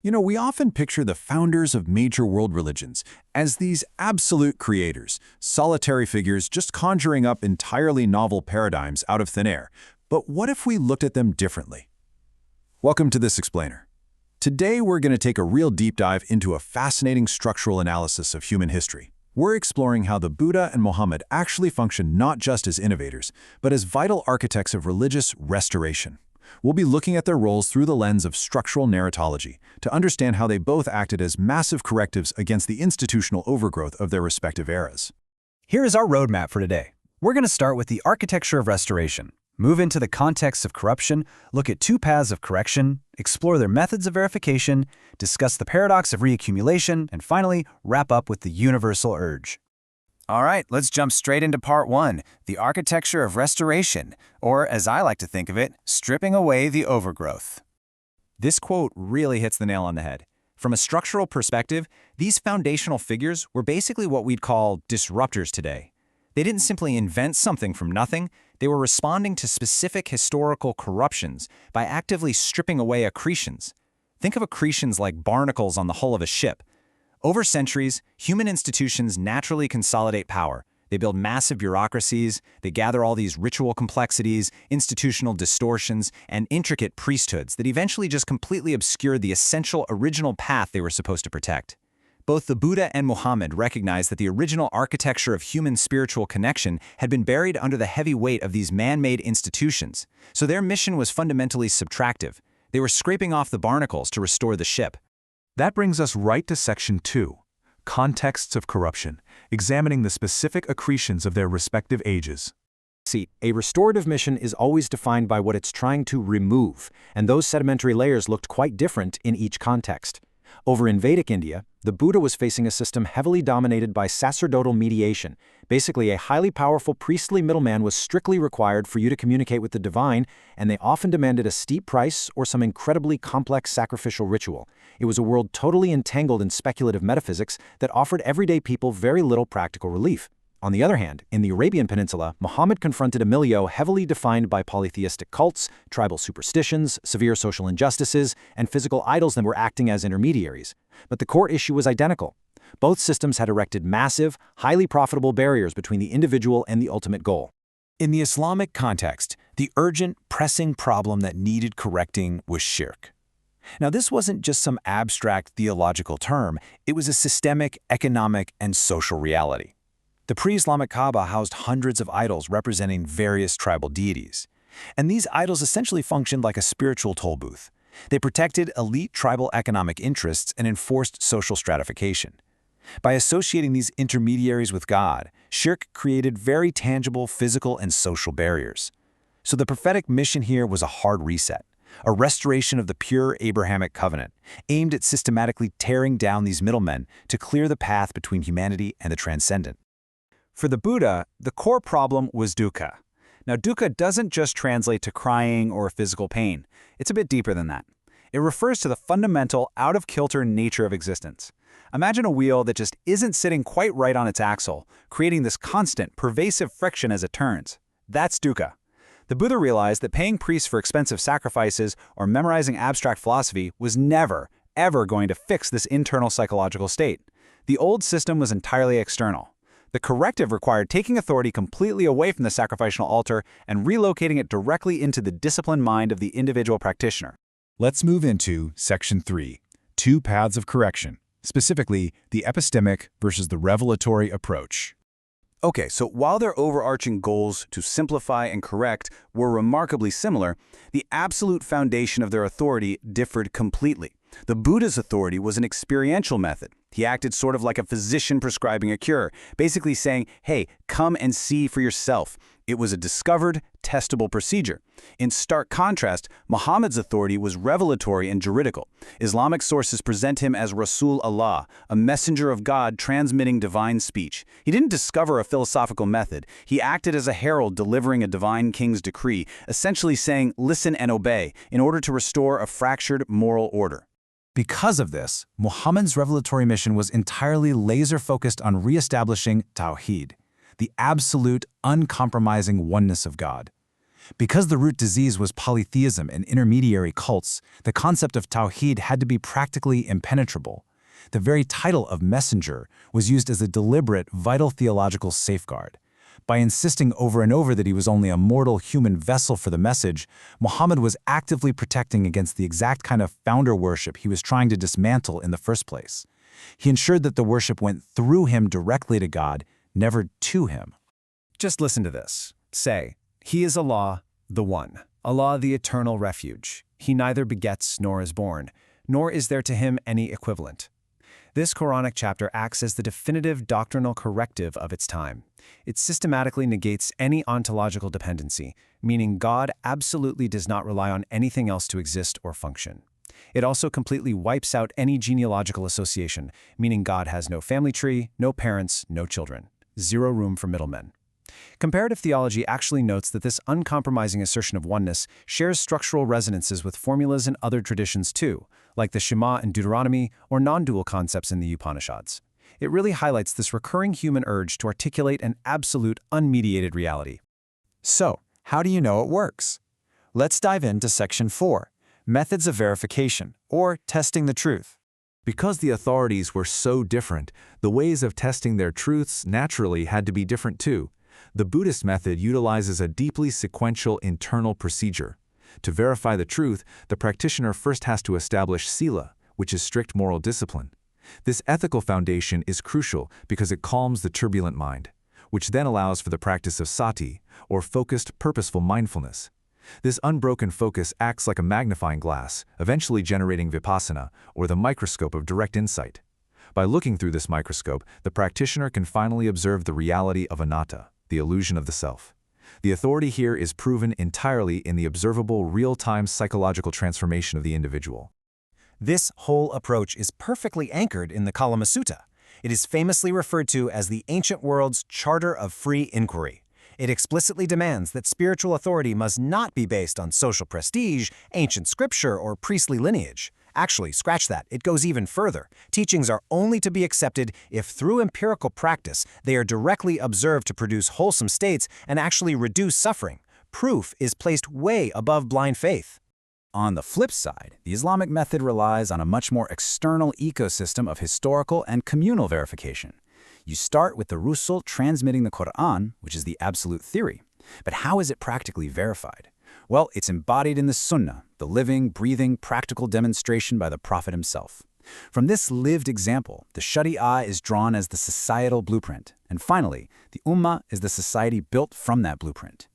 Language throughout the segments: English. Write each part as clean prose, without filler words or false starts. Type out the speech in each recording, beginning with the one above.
We often picture the founders of major world religions as these absolute creators, solitary figures just conjuring up entirely novel paradigms out of thin air. But what if we looked at them differently? Welcome to This Explainer. Today, we're going to take a real deep dive into a fascinating structural analysis of human history. We're exploring how the Buddha and Muhammad actually function not just as innovators, but as vital architects of religious restoration. We'll be looking at their roles through the lens of structural narratology to understand how they both acted as massive correctives against the institutional overgrowth of their respective eras. Here is our roadmap for today. We're going to start with the architecture of restoration, move into the context of corruption, look at two paths of correction, explore their methods of verification, discuss the paradox of reaccumulation, and finally, wrap up with the universal urge. All right, let's jump straight into part one, the architecture of restoration, or as I like to think of it, stripping away the overgrowth. This quote really hits the nail on the head. From a structural perspective, these foundational figures were basically what we'd call disruptors today. They didn't simply invent something from nothing, they were responding to specific historical corruptions by actively stripping away accretions. Think of accretions like barnacles on the hull of a ship. Over centuries, human institutions naturally consolidate power. They build massive bureaucracies, they gather all these ritual complexities, institutional distortions, and intricate priesthoods that eventually just completely obscured the essential original path they were supposed to protect. Both the Buddha and Muhammad recognized that the original architecture of human spiritual connection had been buried under the heavy weight of these man-made institutions, so their mission was fundamentally subtractive. They were scraping off the barnacles to restore the ship. That brings us right to Section 2, Contexts of Corruption, examining the specific accretions of their respective ages. See, a restorative mission is always defined by what it's trying to remove, and those sedimentary layers looked quite different in each context. Over in Vedic India, the Buddha was facing a system heavily dominated by sacerdotal mediation. Basically, a highly powerful priestly middleman was strictly required for you to communicate with the divine, and they often demanded a steep price or some incredibly complex sacrificial ritual. It was a world totally entangled in speculative metaphysics that offered everyday people very little practical relief. On the other hand, in the Arabian Peninsula, Muhammad confronted a milieu heavily defined by polytheistic cults, tribal superstitions, severe social injustices, and physical idols that were acting as intermediaries. But the core issue was identical. Both systems had erected massive, highly profitable barriers between the individual and the ultimate goal. In the Islamic context, the urgent, pressing problem that needed correcting was shirk. Now, this wasn't just some abstract theological term, it was a systemic, economic, and social reality. The pre-Islamic Kaaba housed hundreds of idols representing various tribal deities. And these idols essentially functioned like a spiritual toll booth. They protected elite tribal economic interests and enforced social stratification. By associating these intermediaries with God, shirk created very tangible physical and social barriers. So the prophetic mission here was a hard reset, a restoration of the pure Abrahamic covenant, aimed at systematically tearing down these middlemen to clear the path between humanity and the transcendent. For the Buddha, the core problem was dukkha. Now, dukkha doesn't just translate to crying or physical pain. It's a bit deeper than that. It refers to the fundamental, out-of-kilter nature of existence. Imagine a wheel that just isn't sitting quite right on its axle, creating this constant, pervasive friction as it turns. That's dukkha. The Buddha realized that paying priests for expensive sacrifices or memorizing abstract philosophy was never, ever going to fix this internal psychological state. The old system was entirely external. The corrective required taking authority completely away from the sacrificial altar and relocating it directly into the disciplined mind of the individual practitioner. Let's move into Section 3, Two Paths of Correction, specifically the epistemic versus the revelatory approach. Okay, so while their overarching goals to simplify and correct were remarkably similar, the absolute foundation of their authority differed completely. The Buddha's authority was an experiential method. He acted sort of like a physician prescribing a cure, basically saying, hey, come and see for yourself. It was a discovered, testable procedure. In stark contrast, Muhammad's authority was revelatory and juridical. Islamic sources present him as Rasul Allah, a messenger of God transmitting divine speech. He didn't discover a philosophical method. He acted as a herald delivering a divine king's decree, essentially saying, listen and obey, in order to restore a fractured moral order. Because of this, Muhammad's revelatory mission was entirely laser-focused on re-establishing Tawheed, the absolute, uncompromising oneness of God. Because the root disease was polytheism and intermediary cults, the concept of tawhid had to be practically impenetrable. The very title of messenger was used as a deliberate, vital theological safeguard. By insisting over and over that he was only a mortal human vessel for the message, Muhammad was actively protecting against the exact kind of founder worship he was trying to dismantle in the first place. He ensured that the worship went through him directly to God, never to him. Just listen to this. Say, He is Allah, the One, Allah the eternal refuge. He neither begets nor is born, nor is there to him any equivalent. This Quranic chapter acts as the definitive doctrinal corrective of its time. It systematically negates any ontological dependency, meaning God absolutely does not rely on anything else to exist or function. It also completely wipes out any genealogical association, meaning God has no family tree, no parents, no children. Zero room for middlemen. Comparative theology actually notes that this uncompromising assertion of oneness shares structural resonances with formulas in other traditions too, like the Shema in Deuteronomy or non-dual concepts in the Upanishads. It really highlights this recurring human urge to articulate an absolute, unmediated reality. So, how do you know it works? Let's dive into Section 4, Methods of Verification, or Testing the Truth. Because the authorities were so different, the ways of testing their truths naturally had to be different too. The Buddhist method utilizes a deeply sequential internal procedure. To verify the truth, the practitioner first has to establish sila, which is strict moral discipline. This ethical foundation is crucial because it calms the turbulent mind, which then allows for the practice of sati, or focused, purposeful mindfulness. This unbroken focus acts like a magnifying glass, eventually generating vipassana, or the microscope of direct insight. By looking through this microscope, the practitioner can finally observe the reality of anatta, the illusion of the self. The authority here is proven entirely in the observable, real-time psychological transformation of the individual. This whole approach is perfectly anchored in the Kalama Sutta. It is famously referred to as the ancient world's charter of free inquiry. It explicitly demands that spiritual authority must not be based on social prestige, ancient scripture, or priestly lineage. Actually, scratch that, it goes even further. Teachings are only to be accepted if through empirical practice they are directly observed to produce wholesome states and actually reduce suffering. Proof is placed way above blind faith. On the flip side, the Islamic method relies on a much more external ecosystem of historical and communal verification. You start with the Rusul transmitting the Quran, which is the absolute theory. But how is it practically verified? Well, it's embodied in the Sunnah, the living, breathing, practical demonstration by the Prophet himself. From this lived example, the Shari'ah is drawn as the societal blueprint. And finally, the Ummah is the society built from that blueprint.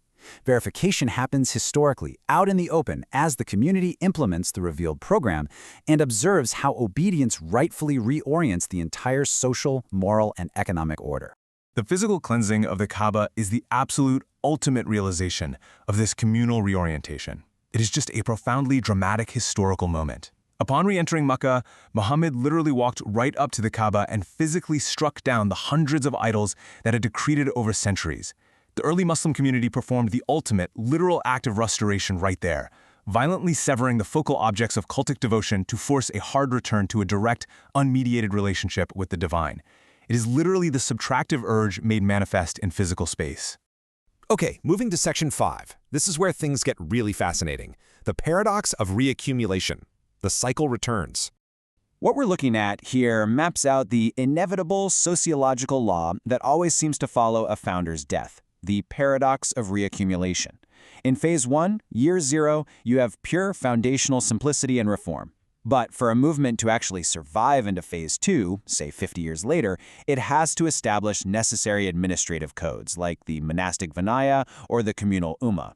Verification happens historically, out in the open, as the community implements the revealed program and observes how obedience rightfully reorients the entire social, moral, and economic order. The physical cleansing of the Kaaba is the absolute ultimate realization of this communal reorientation. It is just a profoundly dramatic historical moment. Upon re-entering Mecca, Muhammad literally walked right up to the Kaaba and physically struck down the hundreds of idols that had decreed over centuries. The early Muslim community performed the ultimate, literal act of restoration right there, violently severing the focal objects of cultic devotion to force a hard return to a direct, unmediated relationship with the divine. It is literally the subtractive urge made manifest in physical space. Okay, moving to Section 5. This is where things get really fascinating. The paradox of reaccumulation. The cycle returns. What we're looking at here maps out the inevitable sociological law that always seems to follow a founder's death, the paradox of reaccumulation. In Phase 1, Year 0, you have pure foundational simplicity and reform. But for a movement to actually survive into Phase 2, say 50 years later, it has to establish necessary administrative codes, like the monastic Vinaya or the communal Ummah.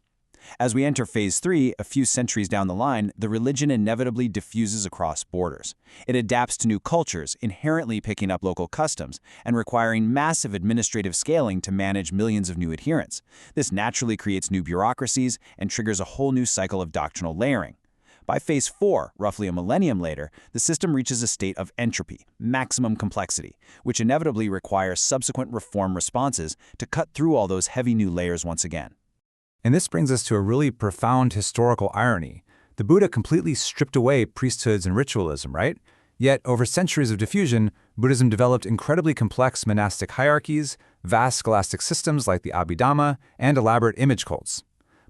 As we enter Phase 3, a few centuries down the line, the religion inevitably diffuses across borders. It adapts to new cultures, inherently picking up local customs, and requiring massive administrative scaling to manage millions of new adherents. This naturally creates new bureaucracies and triggers a whole new cycle of doctrinal layering. By Phase 4, roughly a millennium later, the system reaches a state of entropy, maximum complexity, which inevitably requires subsequent reform responses to cut through all those heavy new layers once again. And this brings us to a really profound historical irony. The Buddha completely stripped away priesthoods and ritualism, right? Yet, over centuries of diffusion, Buddhism developed incredibly complex monastic hierarchies, vast scholastic systems like the Abhidhamma, and elaborate image cults.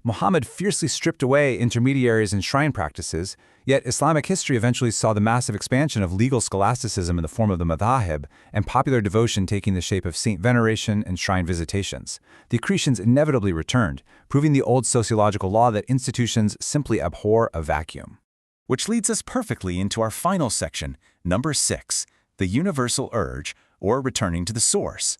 Muhammad fiercely stripped away intermediaries and shrine practices, yet Islamic history eventually saw the massive expansion of legal scholasticism in the form of the madhahib and popular devotion taking the shape of saint veneration and shrine visitations. The accretions inevitably returned, proving the old sociological law that institutions simply abhor a vacuum. Which leads us perfectly into our final section, number 6, the universal urge, or returning to the source.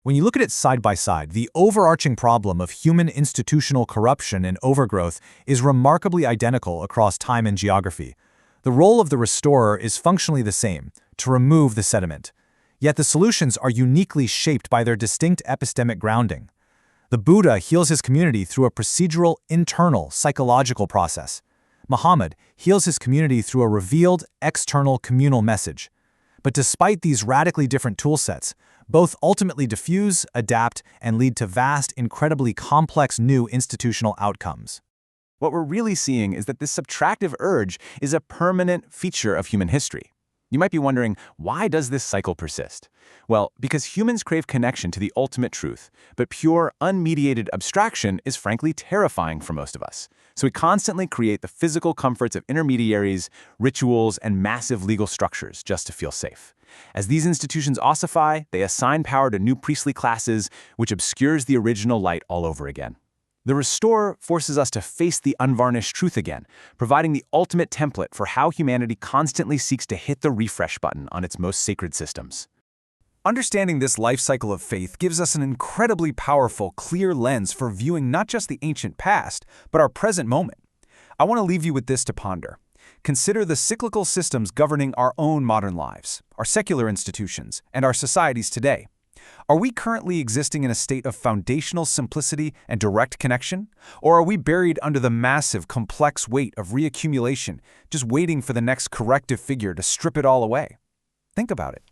When you look at it side by side, the overarching problem of human institutional corruption and overgrowth is remarkably identical across time and geography. The role of the restorer is functionally the same, to remove the sediment. Yet the solutions are uniquely shaped by their distinct epistemic grounding. The Buddha heals his community through a procedural, internal, psychological process. Muhammad heals his community through a revealed, external, communal message. But despite these radically different toolsets, both ultimately diffuse, adapt, and lead to vast, incredibly complex new institutional outcomes. What we're really seeing is that this subtractive urge is a permanent feature of human history. You might be wondering, why does this cycle persist? Well, because humans crave connection to the ultimate truth, but pure, unmediated abstraction is frankly terrifying for most of us. So we constantly create the physical comforts of intermediaries, rituals, and massive legal structures just to feel safe. As these institutions ossify, they assign power to new priestly classes, which obscures the original light all over again. The restorer forces us to face the unvarnished truth again, providing the ultimate template for how humanity constantly seeks to hit the refresh button on its most sacred systems. Understanding this life cycle of faith gives us an incredibly powerful, clear lens for viewing not just the ancient past, but our present moment. I want to leave you with this to ponder. Consider the cyclical systems governing our own modern lives, our secular institutions, and our societies today. Are we currently existing in a state of foundational simplicity and direct connection? Or are we buried under the massive, complex weight of reaccumulation, just waiting for the next corrective figure to strip it all away? Think about it.